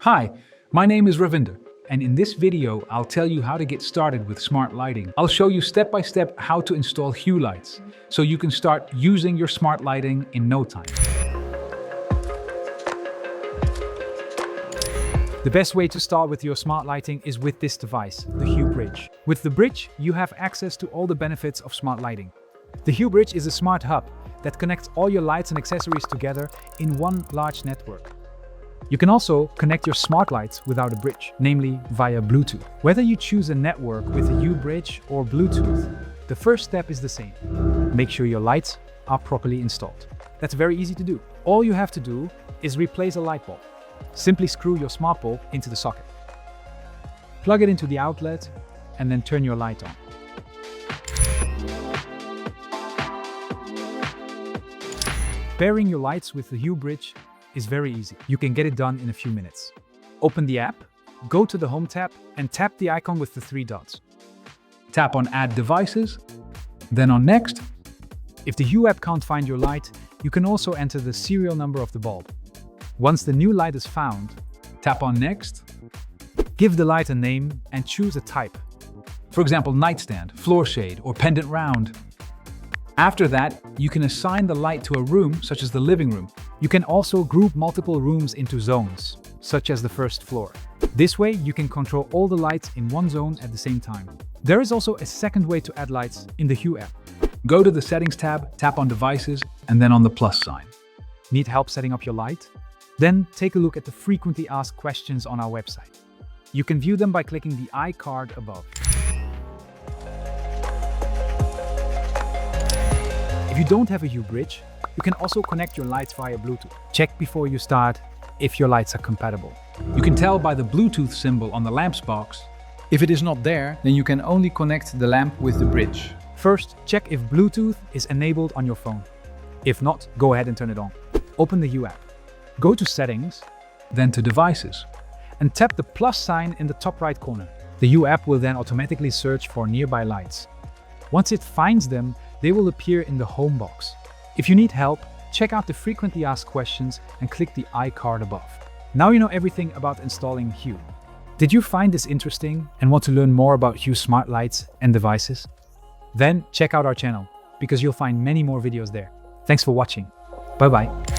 Hi, my name is Ravinder, and in this video, I'll tell you how to get started with smart lighting. I'll show you step by step how to install Hue lights, so you can start using your smart lighting in no time. The best way to start with your smart lighting is with this device, the Hue Bridge. With the Bridge, you have access to all the benefits of smart lighting. The Hue Bridge is a smart hub that connects all your lights and accessories together in one large network. You can also connect your smart lights without a bridge, namely via Bluetooth. Whether you choose a network with a Hue Bridge or Bluetooth, the first step is the same. Make sure your lights are properly installed. That's very easy to do. All you have to do is replace a light bulb. Simply screw your smart bulb into the socket. Plug it into the outlet and then turn your light on. Pairing your lights with the Hue Bridge is very easy. You can get it done in a few minutes. Open the app, go to the Home tab, and tap the icon with the 3 dots. Tap on Add Devices, then on Next. If the Hue app can't find your light, you can also enter the serial number of the bulb. Once the new light is found, tap on Next, give the light a name, and choose a type. For example, nightstand, floor shade, or pendant round. After that, you can assign the light to a room, such as the living room. You can also group multiple rooms into zones, such as the first floor. This way, you can control all the lights in one zone at the same time. There is also a second way to add lights in the Hue app. Go to the Settings tab, tap on Devices, and then on the plus sign. Need help setting up your light? Then take a look at the frequently asked questions on our website. You can view them by clicking the iCard above. If you don't have a Hue Bridge, you can also connect your lights via Bluetooth. Check before you start if your lights are compatible. You can tell by the Bluetooth symbol on the lamp's box. If it is not there, then you can only connect the lamp with the bridge. First, check if Bluetooth is enabled on your phone. If not, go ahead and turn it on. Open the Hue app. Go to Settings, then to Devices, and tap the plus sign in the top right corner. The Hue app will then automatically search for nearby lights. Once it finds them, they will appear in the Home box. If you need help, check out the frequently asked questions and click the iCard above. Now you know everything about installing Hue. Did you find this interesting and want to learn more about Hue smart lights and devices? Then check out our channel, because you'll find many more videos there. Thanks for watching. Bye-bye.